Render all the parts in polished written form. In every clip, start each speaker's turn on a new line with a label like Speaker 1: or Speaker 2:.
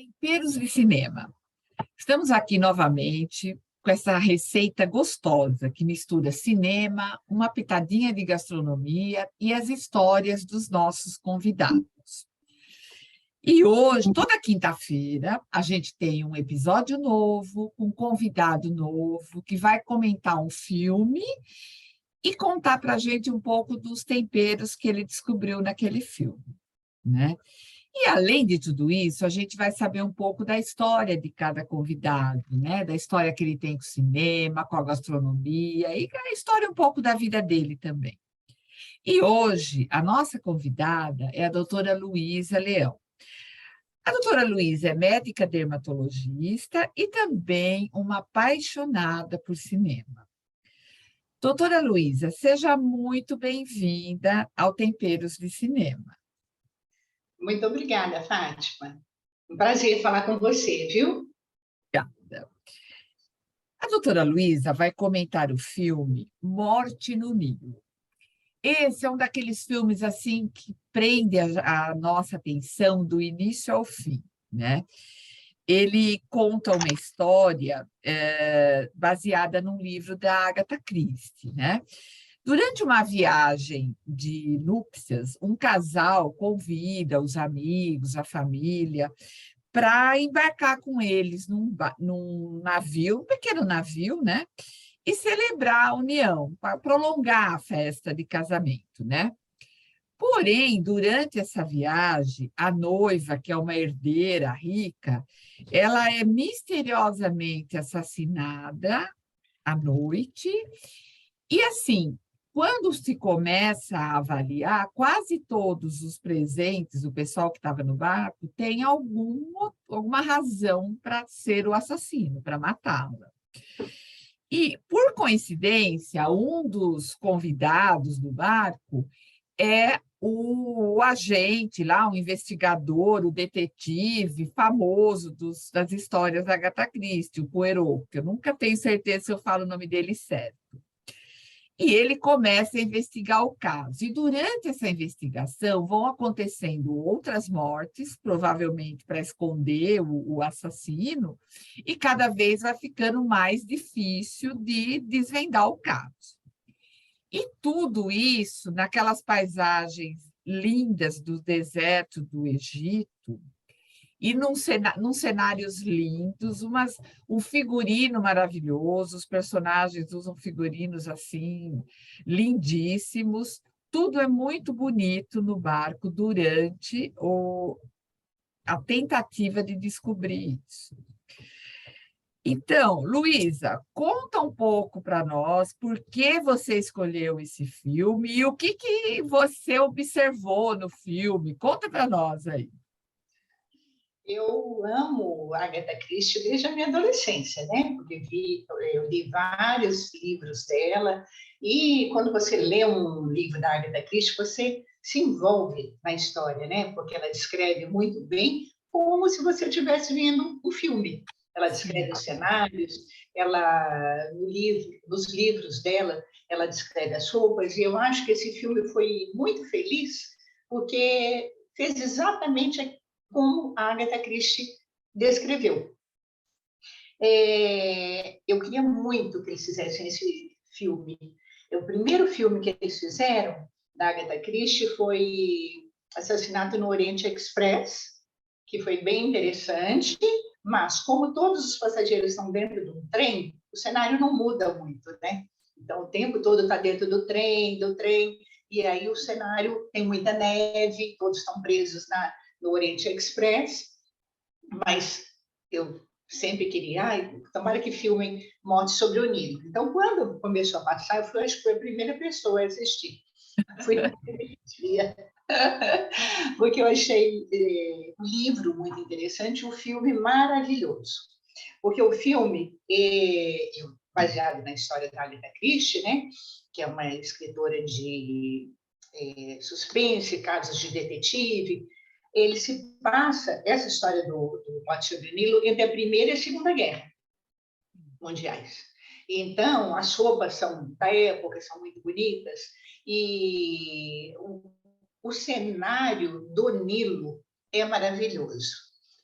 Speaker 1: Temperos de cinema. Estamos aqui novamente com essa receita gostosa que mistura cinema, uma pitadinha de gastronomia e as histórias dos nossos convidados. E hoje, toda quinta-feira, a gente tem um episódio novo, um convidado novo, que vai comentar um filme e contar para a gente um pouco dos temperos que ele descobriu naquele filme, né? E, além de tudo isso, a gente vai saber um pouco da história de cada convidado, né? Da história que ele tem com o cinema, com a gastronomia, e a história um pouco da vida dele também. E hoje, a nossa convidada é a doutora Luísa Leão. A doutora Luísa é médica dermatologista e também uma apaixonada por cinema. Doutora Luísa, seja muito bem-vinda ao Temperos de Cinema.
Speaker 2: Muito obrigada, Fátima. Um prazer falar com você, viu?
Speaker 1: Obrigada. A doutora Luísa vai comentar o filme Morte no Nilo. Esse é um daqueles filmes assim que prende a nossa atenção do início ao fim, né? Ele conta uma história baseada num livro da Agatha Christie, né? Durante uma viagem de núpcias, um casal convida os amigos, a família, para embarcar com eles num navio, um pequeno navio, né? E celebrar a união, para prolongar a festa de casamento, né? Porém, durante essa viagem, a noiva, que é uma herdeira rica, ela é misteriosamente assassinada à noite. E assim, quando se começa a avaliar, quase todos os presentes, o pessoal que estava no barco, tem alguma razão para ser o assassino, para matá-la. E, por coincidência, um dos convidados do barco é o agente lá, o investigador, o detetive famoso das histórias da Agatha Christie, o Poirot, que eu nunca tenho certeza se eu falo o nome dele certo. E ele começa a investigar o caso. E durante essa investigação vão acontecendo outras mortes, provavelmente para esconder o assassino, e cada vez vai ficando mais difícil de desvendar o caso. E tudo isso naquelas paisagens lindas do deserto do Egito, e num cenários lindos, um figurino maravilhoso, os personagens usam figurinos assim lindíssimos, tudo é muito bonito no barco durante a tentativa de descobrir isso. Então, Luísa, conta um pouco para nós por que você escolheu esse filme e o que você observou no filme. Conta para nós aí.
Speaker 2: Eu amo Agatha Christie desde a minha adolescência, né? Porque eu li vários livros dela, e quando você lê um livro da Agatha Christie, você se envolve na história, né? Porque ela descreve muito bem, como se você estivesse vendo o filme. Ela descreve os cenários, nos livros dela, ela descreve as roupas, e eu acho que esse filme foi muito feliz, porque fez exatamente como a Agatha Christie descreveu. Eu queria muito que eles fizessem esse filme. O primeiro filme que eles fizeram, da Agatha Christie, foi Assassinato no Oriente Express, que foi bem interessante, mas como todos os passageiros estão dentro de um trem, o cenário não muda muito, né? Então, o tempo todo está dentro do trem, e aí o cenário tem muita neve, todos estão presos no Oriente Express, mas eu sempre queria, tomara que filmem Morte sobre o Nilo. Então, quando começou a passar, acho que foi a primeira pessoa a assistir. Fui no primeiro dia, porque eu achei o livro muito interessante, o filme maravilhoso. Porque o filme baseado na história da Agatha Christie, né, que é uma escritora de suspense, casos de detetive, ele se passa, essa história do Morte sobre o Nilo, entre a Primeira e a Segunda Guerra Mundiais. Então, as roupas são da época, são muito bonitas, e o cenário do Nilo é maravilhoso.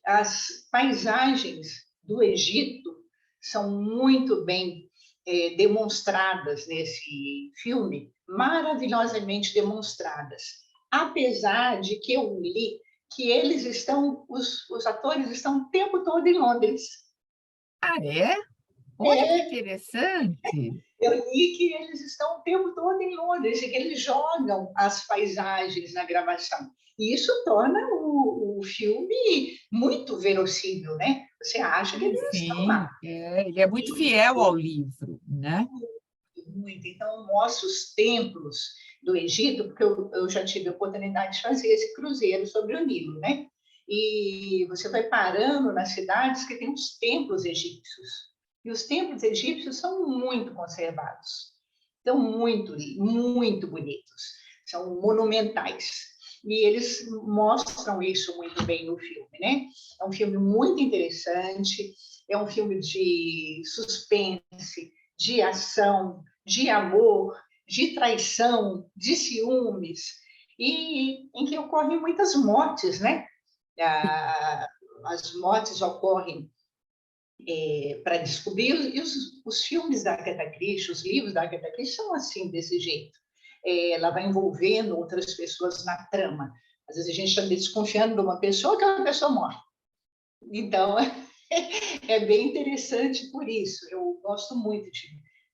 Speaker 2: As paisagens do Egito são muito bem demonstradas nesse filme, maravilhosamente demonstradas. Apesar de que eu li que os atores estão o tempo todo em Londres.
Speaker 1: Ah, é? Olha que interessante.
Speaker 2: Eu li que eles estão o tempo todo em Londres e que eles jogam as paisagens na gravação. E isso torna o filme muito verossímil, né? Você acha que eles estão lá.
Speaker 1: Sim, ele é muito fiel ao livro, né?
Speaker 2: Muito. Então, mostra os templos do Egito, porque eu já tive a oportunidade de fazer esse cruzeiro sobre o Nilo, né? E você vai parando nas cidades que tem os templos egípcios. E os templos egípcios são muito conservados. São muito, muito bonitos. São monumentais. E eles mostram isso muito bem no filme, né? É um filme muito interessante, é um filme de suspense, de ação, de amor, de traição, de ciúmes, e em que ocorrem muitas mortes, né? As mortes ocorrem para descobrir, e os filmes da Agatha Christie, os livros da Agatha Christie são assim, desse jeito. Ela vai envolvendo outras pessoas na trama. Às vezes a gente está desconfiando de uma pessoa, aquela pessoa morre. Então, é bem interessante por isso. Eu gosto muito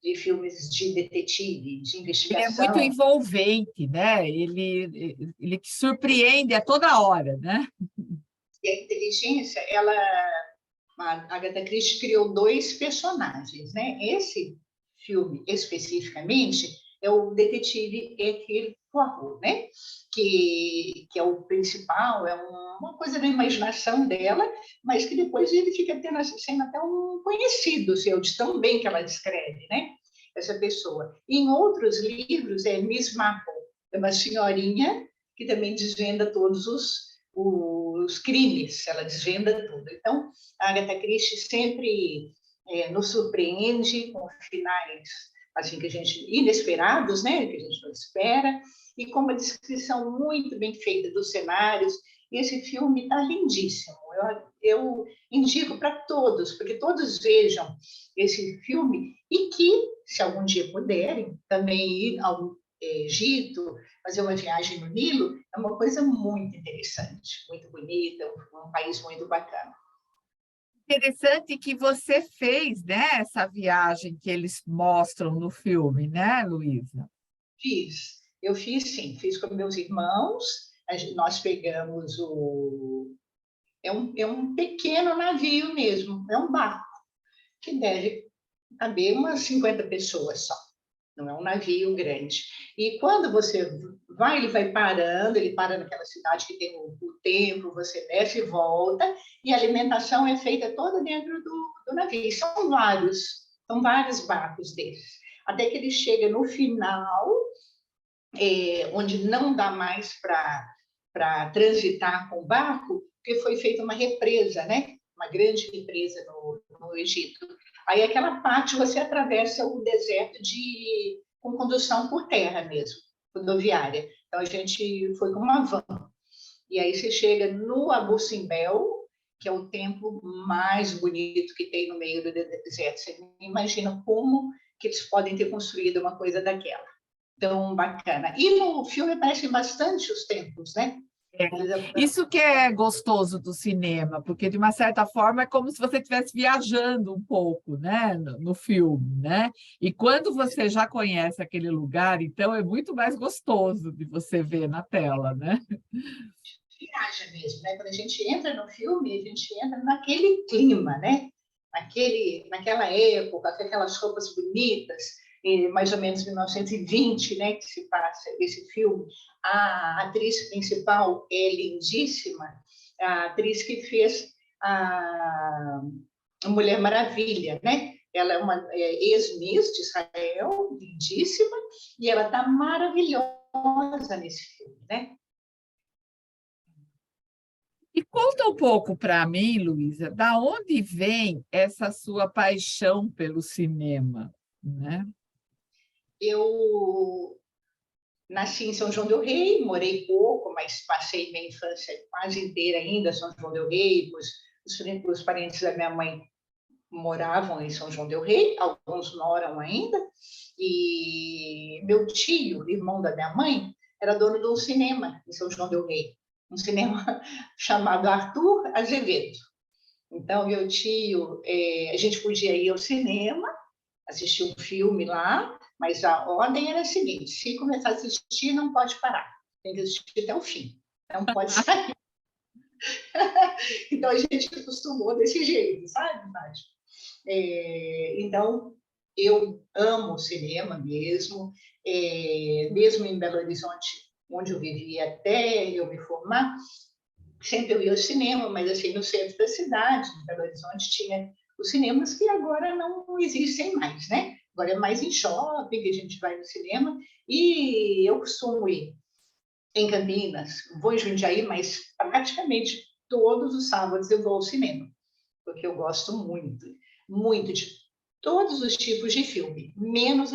Speaker 2: de filmes de detetive, de
Speaker 1: Ele é muito
Speaker 2: investigação.
Speaker 1: envolvente, né? Ele te surpreende a toda hora, né?
Speaker 2: E a inteligência, a Agatha Christie criou dois personagens, né? Esse filme, especificamente, é o detetive Hercule Poirot, né? Que é o principal, é uma coisa da imaginação dela, mas que depois ele fica sendo até um conhecido seu, de tão bem que ela descreve, né? Essa pessoa. Em outros livros, é Miss Marple, é uma senhorinha que também desvenda todos os crimes, ela desvenda tudo. Então, a Agatha Christie sempre nos surpreende com finais assim que a gente inesperados, né, que a gente não espera, e com uma descrição muito bem feita dos cenários. E esse filme está lindíssimo. Eu indico para todos, porque todos vejam esse filme e que, se algum dia puderem, também ir ao Egito, fazer uma viagem no Nilo, é uma coisa muito interessante, muito bonita, um país muito bacana.
Speaker 1: Interessante que você fez, né, essa viagem que eles mostram no filme, né, Luísa?
Speaker 2: Eu fiz sim, fiz com meus irmãos, nós pegamos é um pequeno navio mesmo, é um barco, que deve caber umas 50 pessoas só. Não é um navio grande. E quando você vai, ele vai parando, ele para naquela cidade que tem o templo, você desce e volta, e a alimentação é feita toda dentro do navio. E são vários barcos desses. Até que ele chega no final, onde não dá mais para transitar com o barco, porque foi feita uma represa, né? Uma grande represa no Egito. Aí aquela parte você atravessa o deserto com condução por terra mesmo, rodoviária. Então a gente foi com uma van. E aí você chega no Abu Simbel, que é o templo mais bonito que tem no meio do deserto. Você imagina como que eles podem ter construído uma coisa daquela. Tão bacana. E no filme aparecem bastante os templos, né?
Speaker 1: Isso que é gostoso do cinema, porque de uma certa forma é como se você estivesse viajando um pouco, né, no filme, né? E quando você já conhece aquele lugar, então é muito mais gostoso de você ver na tela, né?
Speaker 2: Viaja mesmo, né? Quando a gente entra no filme, a gente entra naquele clima, né? Naquela época, com aquelas roupas bonitas, mais ou menos 1920, né, que se passa esse filme. A atriz principal é lindíssima, a atriz que fez a Mulher Maravilha, né? Ela é uma ex-miss de Israel, lindíssima, e ela está maravilhosa nesse filme, né?
Speaker 1: E conta um pouco para mim, Luísa, da onde vem essa sua paixão pelo cinema, né?
Speaker 2: Eu nasci em São João del Rei, morei pouco, mas passei minha infância quase inteira ainda em São João del Rei, os parentes da minha mãe moravam em São João del Rei, alguns moram ainda, e meu tio, irmão da minha mãe, era dono de um cinema em São João del Rei, um cinema chamado Arthur Azevedo. Então, meu tio, a gente podia ir ao cinema, assistir um filme lá, mas a ordem era a seguinte: se começar a assistir, não pode parar, tem que assistir até o fim, não pode sair. Então, a gente acostumou desse jeito, sabe, Nádia? Então, eu amo cinema mesmo, mesmo em Belo Horizonte, onde eu vivia até eu me formar, sempre eu ia ao cinema, mas assim, no centro da cidade, em Belo Horizonte, tinha os cinemas que agora não existem mais, né? Agora é mais em shopping que a gente vai no cinema, e eu costumo ir em Campinas, vou em Jundiaí, mas praticamente todos os sábados eu vou ao cinema, porque eu gosto muito, muito de todos os tipos de filme, menos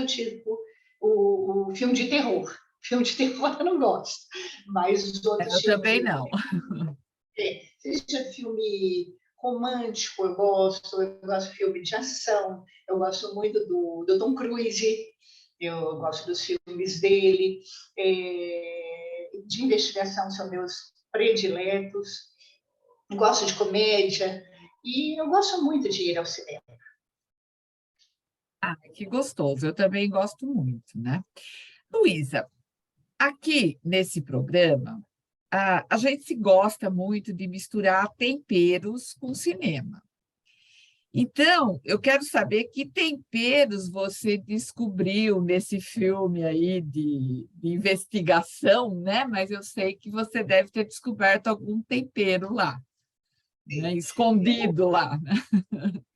Speaker 2: o filme de terror. Filme de terror eu não gosto, mas os outros
Speaker 1: Eu
Speaker 2: tipos
Speaker 1: também
Speaker 2: de
Speaker 1: não.
Speaker 2: seja filme romântico, eu gosto de filme de ação, eu gosto muito do Tom Cruise, eu gosto dos filmes dele, de investigação são meus prediletos, gosto de comédia, e eu gosto muito de ir ao cinema.
Speaker 1: Ah, que gostoso, eu também gosto muito, né? Luísa, aqui nesse programa, a gente se gosta muito de misturar temperos com cinema. Então, eu quero saber que temperos você descobriu nesse filme aí de investigação, né? Mas eu sei que você deve ter descoberto algum tempero lá, né? Escondido lá, né?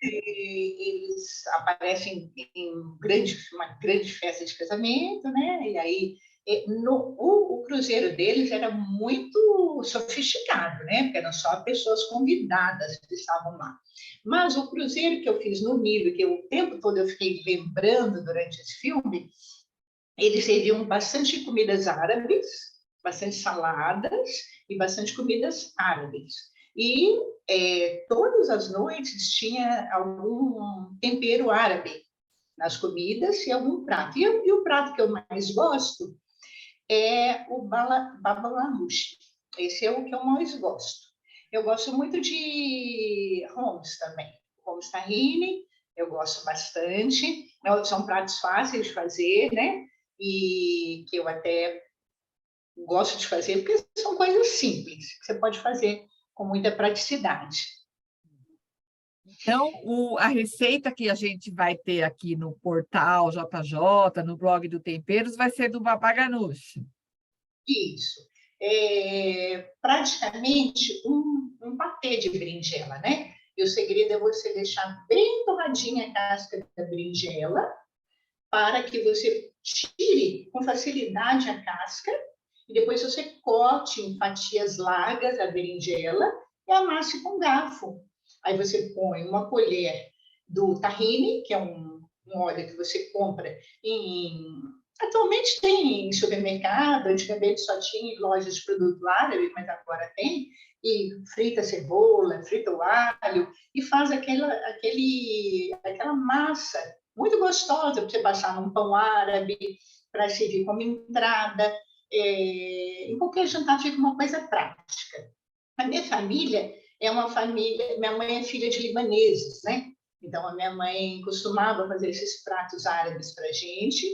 Speaker 2: Eles aparecem em uma grande festa de casamento, né? E aí o cruzeiro deles era muito sofisticado, né? Porque eram só pessoas convidadas que estavam lá. Mas o cruzeiro que eu fiz no Nilo, que o tempo todo eu fiquei lembrando durante esse filme, eles serviam bastante comidas árabes, bastante saladas e bastante comidas árabes. E todas as noites tinha algum tempero árabe nas comidas e algum prato. E o prato que eu mais gosto é o babalanoush. Esse é o que eu mais gosto. Eu gosto muito de hummus também. Hummus tahine, eu gosto bastante. São pratos fáceis de fazer, né? E que eu até gosto de fazer, porque são coisas simples, que você pode fazer com muita praticidade.
Speaker 1: Então, a receita que a gente vai ter aqui no portal JJ, no blog do Temperos, vai ser do baba ganoush.
Speaker 2: Isso. Praticamente um patê de berinjela, né? E o segredo é você deixar bem torradinha a casca da berinjela, para que você tire com facilidade a casca, e depois você corte em fatias largas a berinjela e amasse com garfo. Aí você põe uma colher do tahine, que é um óleo que você compra em... Atualmente tem em supermercado, antigamente só tinha em lojas de produto árabe, mas agora tem, e frita a cebola, frita o alho, e faz aquela massa muito gostosa para você passar num pão árabe, para servir como entrada. Em qualquer jantar fica uma coisa prática. A minha família é uma família, minha mãe é filha de libaneses, né? Então a minha mãe costumava fazer esses pratos árabes para a gente,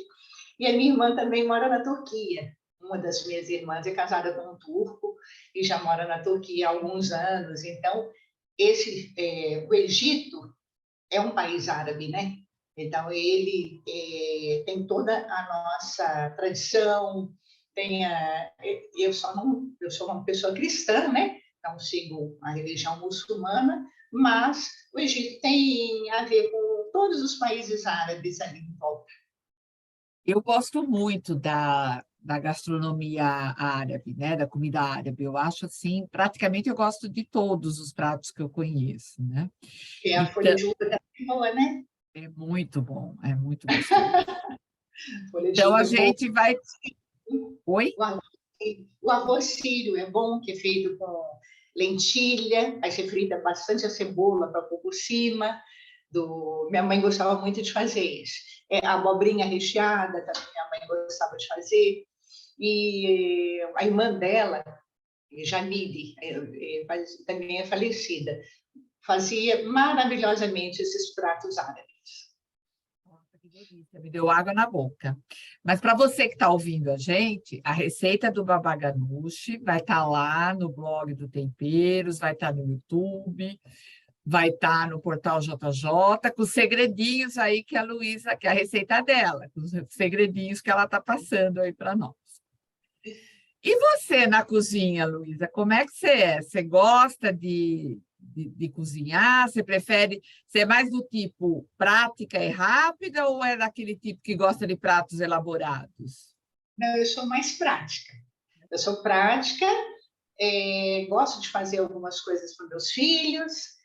Speaker 2: e a minha irmã também mora na Turquia. Uma das minhas irmãs é casada com um turco e já mora na Turquia há alguns anos. Então, o Egito é um país árabe, né? Então, ele tem toda a nossa tradição, eu sou uma pessoa cristã, né? Não sigo a religião muçulmana, mas o Egito tem a ver com todos os países árabes ali em volta.
Speaker 1: Eu gosto muito da gastronomia árabe, né? Da comida árabe. Eu acho assim, praticamente eu gosto de todos os pratos que eu conheço, né?
Speaker 2: Que é a folha
Speaker 1: Então,
Speaker 2: de uva da boa, né?
Speaker 1: é muito bom, é muito gostoso.
Speaker 2: Folha de
Speaker 1: Então,
Speaker 2: uva
Speaker 1: a
Speaker 2: é bom.
Speaker 1: gente vai. Oi?
Speaker 2: O arroz sírio é bom, que é feito com lentilha, aí você frita bastante a cebola para pôr por cima. Minha mãe gostava muito de fazer isso. A abobrinha recheada também minha mãe gostava de fazer. E a irmã dela, Janine, também é falecida, fazia maravilhosamente esses pratos árabes.
Speaker 1: Nossa, que delícia, me deu água na boca. Mas para você que está ouvindo a gente, a receita do baba ganoush vai estar lá no blog do Temperos, vai estar no YouTube, vai estar no Portal JJ, com os segredinhos aí que a Luísa, que é a receita dela, com os segredinhos que ela está passando aí para nós. E você na cozinha, Luísa, como é que você é? Você gosta de cozinhar? Você prefere ser mais do tipo prática e rápida ou é daquele tipo que gosta de pratos elaborados?
Speaker 2: Não, eu sou mais prática. Eu sou prática, gosto de fazer algumas coisas para meus filhos,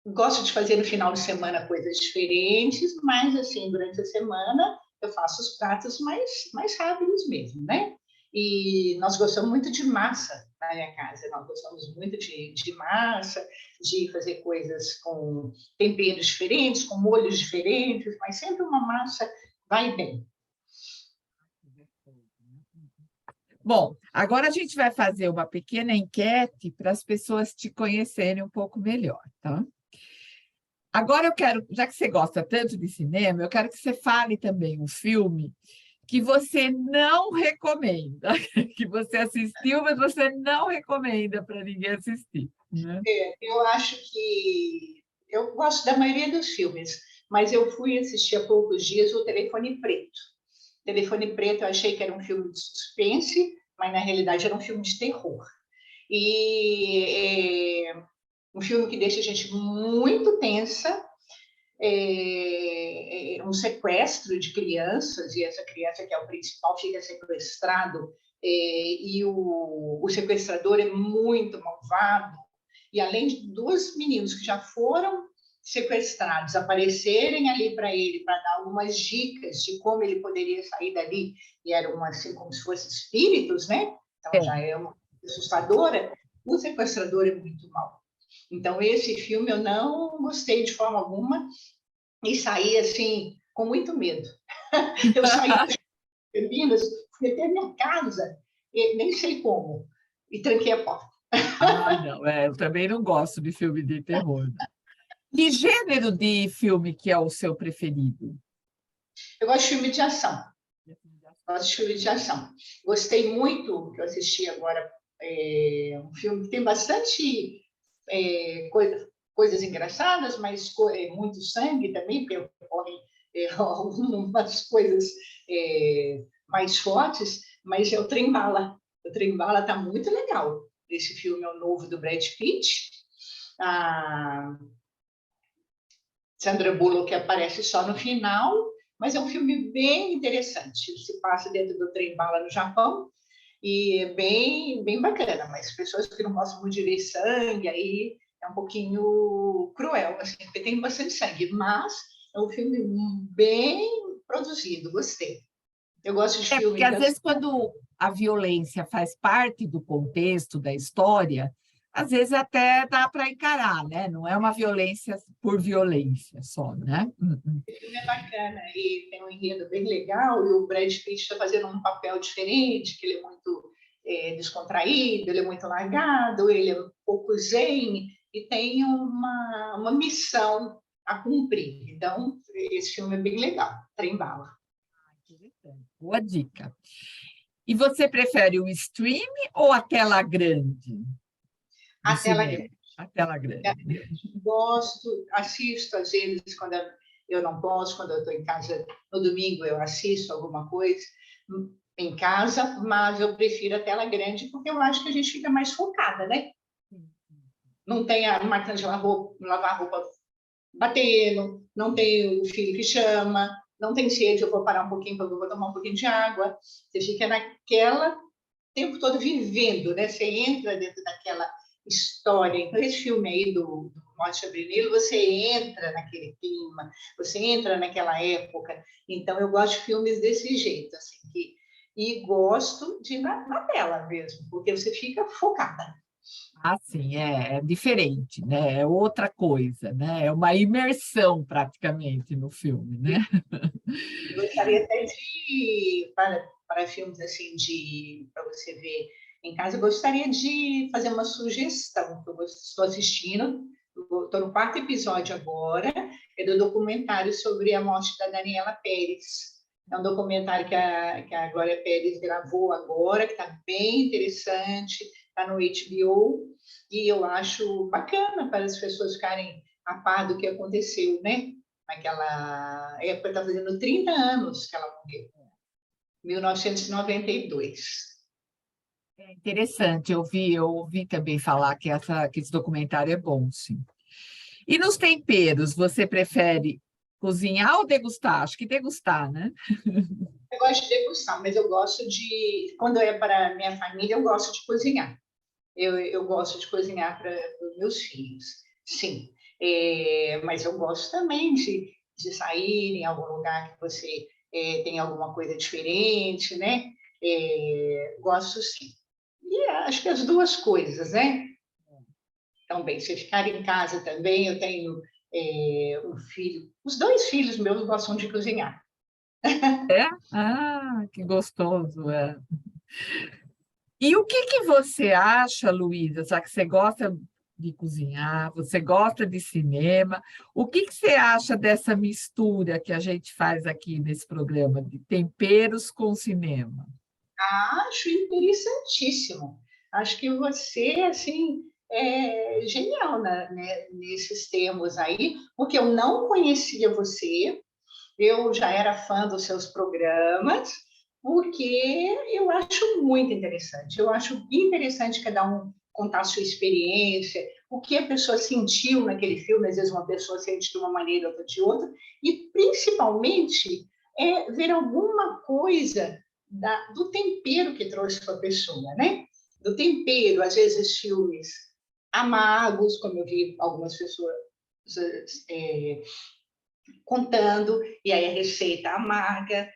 Speaker 2: gosto de fazer no final de semana coisas diferentes, mas assim, durante a semana eu faço os pratos mais rápidos mesmo, né? E nós gostamos muito de massa na minha casa, nós gostamos muito de massa, de fazer coisas com temperos diferentes, com molhos diferentes, mas sempre uma massa vai bem.
Speaker 1: Bom, agora a gente vai fazer uma pequena enquete para as pessoas te conhecerem um pouco melhor, tá? Agora eu quero, já que você gosta tanto de cinema, eu quero que você fale também um filme que você não recomenda, que você assistiu, mas você não recomenda para ninguém assistir, né?
Speaker 2: Eu acho que eu gosto da maioria dos filmes, mas eu fui assistir há poucos dias o Telefone Preto. Telefone Preto eu achei que era um filme de suspense, mas na realidade era um filme de terror. E um filme que deixa a gente muito tensa, um sequestro de crianças, e essa criança que é o principal fica sequestrado, e o sequestrador é muito malvado, e além de dois meninos que já foram sequestrados aparecerem ali para ele, para dar algumas dicas de como ele poderia sair dali, e eram assim como se fossem espíritos, né? Então já é uma assustadora. O sequestrador é muito mau. Então esse filme eu não gostei de forma alguma e saí assim com muito medo. Eu saí das Campinas, fui até a minha casa, nem sei como, e tranquei a porta.
Speaker 1: Ah, não, eu também não gosto de filme de terror. Não. Que gênero de filme que é o seu preferido?
Speaker 2: Eu gosto de filme de ação. Gosto de filme de ação. Gostei muito, que eu assisti agora, um filme que tem bastante coisas engraçadas, mas muito sangue também, porque ocorrem algumas coisas mais fortes, mas é o Trem Bala. O Trem Bala está muito legal. Esse filme é o novo do Brad Pitt. A Sandra Bullock aparece só no final, mas é um filme bem interessante. Ele se passa dentro do Trem Bala no Japão e é bem bacana, mas pessoas que não gostam muito de ver sangue, aí é um pouquinho cruel, assim, porque tem bastante sangue, mas é um filme bem produzido, gostei. Eu gosto de filme...
Speaker 1: Porque às vezes quando a violência faz parte do contexto da história, às vezes até dá para encarar, né? Não é uma violência por violência só, né?
Speaker 2: O filme é bacana e tem um enredo bem legal e o Brad Pitt está fazendo um papel diferente, que ele é muito descontraído, ele é muito largado, ele é um pouco zen e tem uma missão a cumprir. Então, esse filme é bem legal, Trem Bala.
Speaker 1: Boa dica. E você prefere o stream ou a tela grande?
Speaker 2: A tela grande.
Speaker 1: A tela grande.
Speaker 2: Gosto, assisto às vezes quando eu não posso, quando eu estou em casa no domingo eu assisto alguma coisa em casa, mas eu prefiro a tela grande porque eu acho que a gente fica mais focada, né? Não tem a máquina de lavar roupa batendo, não tem o filho que chama, não tem sede, eu vou parar um pouquinho, eu vou tomar um pouquinho de água. Você fica naquela tempo todo vivendo, né? Você entra dentro daquela história. Então, esse filme aí do Morte sobre Nilo, você entra naquele clima, você entra naquela época. Então, eu gosto de filmes desse jeito, assim, que e gosto de ir na tela mesmo, porque você fica focada.
Speaker 1: Ah, sim, é diferente, né? É outra coisa, né? É uma imersão praticamente no filme, né?
Speaker 2: E gostaria até de, para filmes assim, para você ver em casa, eu gostaria de fazer uma sugestão, que eu estou assistindo, estou no quarto episódio agora, é do documentário sobre a morte da Daniela Pérez. É um documentário que a Glória Pérez gravou agora, que está bem interessante, está no HBO, e eu acho bacana para as pessoas ficarem a par do que aconteceu, né? Naquela época, está fazendo 30 anos que ela morreu, 1992.
Speaker 1: É interessante, eu ouvi também falar que esse documentário é bom, sim. E nos temperos, você prefere cozinhar ou degustar? Acho que degustar, né?
Speaker 2: Eu gosto de degustar, mas eu gosto de, quando é para minha família, eu gosto de cozinhar. Eu gosto de cozinhar para os meus filhos, sim. Mas eu gosto também de sair em algum lugar que você tem alguma coisa diferente, né? Gosto sim. E acho que as duas coisas, né? Também, se ficar em casa também, eu tenho um filho, os dois filhos meus gostam de cozinhar.
Speaker 1: É? Ah, que gostoso, é. E o que que você acha, Luísa, já que você gosta de cozinhar, você gosta de cinema, o que que você acha dessa mistura que a gente faz aqui nesse programa de temperos com cinema?
Speaker 2: Acho interessantíssimo. Acho que você, assim, é genial nesses termos aí, porque eu não conhecia você, eu já era fã dos seus programas, porque eu acho muito interessante. Eu acho interessante cada um contar a sua experiência, o que a pessoa sentiu naquele filme, às vezes uma pessoa sente de uma maneira, outra de outra, e principalmente ver alguma coisa do tempero que trouxe para a pessoa, né? Do tempero, às vezes filmes amargos, como eu vi algumas pessoas é, contando, e aí a receita amarga.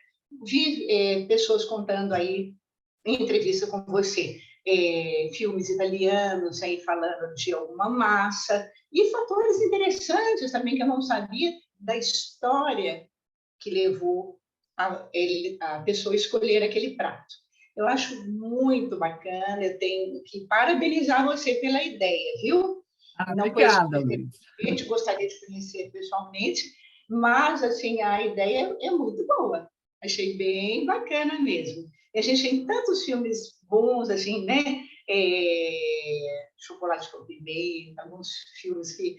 Speaker 2: Vi pessoas contando aí, em entrevista com você, filmes italianos aí falando de alguma massa, e fatores interessantes também que eu não sabia da história que levou a pessoa a escolher aquele prato. Eu acho muito bacana, eu tenho que parabenizar você pela ideia, viu?
Speaker 1: Ah,
Speaker 2: Não conheço
Speaker 1: obrigada, Luísa.
Speaker 2: pessoalmente, gostaria de conhecer pessoalmente, mas assim a ideia é muito boa. Achei bem bacana mesmo. E a gente tem tantos filmes bons assim, né? Chocolate com Pimenta, alguns filmes que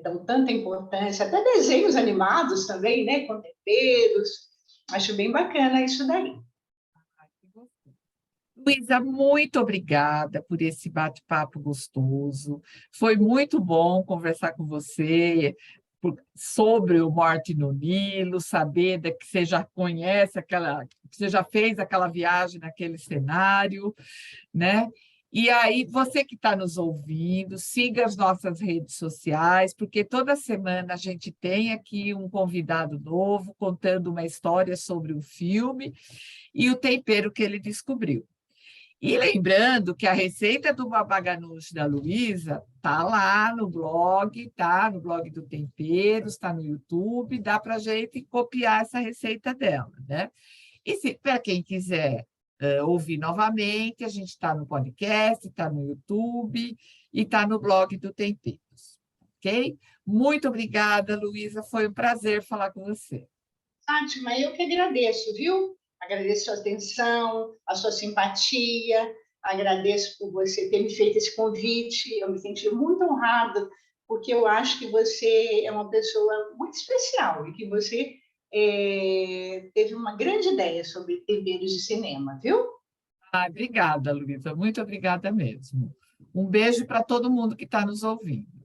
Speaker 2: dão tanta importância, até desenhos animados também, né? Com temperos. Acho bem bacana isso daí.
Speaker 1: Luísa, muito obrigada por esse bate-papo gostoso. Foi muito bom conversar com você sobre o Morte no Nilo, saber que você já conhece que você já fez aquela viagem naquele cenário, né? E aí, você que está nos ouvindo, siga as nossas redes sociais, porque toda semana a gente tem aqui um convidado novo contando uma história sobre o filme e o tempero que ele descobriu. E lembrando que a receita do baba ganoush da Luísa está lá no blog, tá? No blog do Temperos, está no YouTube, dá para a gente copiar essa receita dela, né? E se para quem quiser ouvir novamente, a gente está no podcast, está no YouTube e está no blog do Temperos, ok? Muito obrigada, Luísa, foi um prazer falar com você.
Speaker 2: Fátima, eu que agradeço, viu? Agradeço a sua atenção, a sua simpatia, agradeço por você ter me feito esse convite. Eu me senti muito honrada, porque eu acho que você é uma pessoa muito especial e que você teve uma grande ideia sobre temperos de cinema, viu?
Speaker 1: Ah, obrigada, Luísa, muito obrigada mesmo. Um beijo para todo mundo que está nos ouvindo.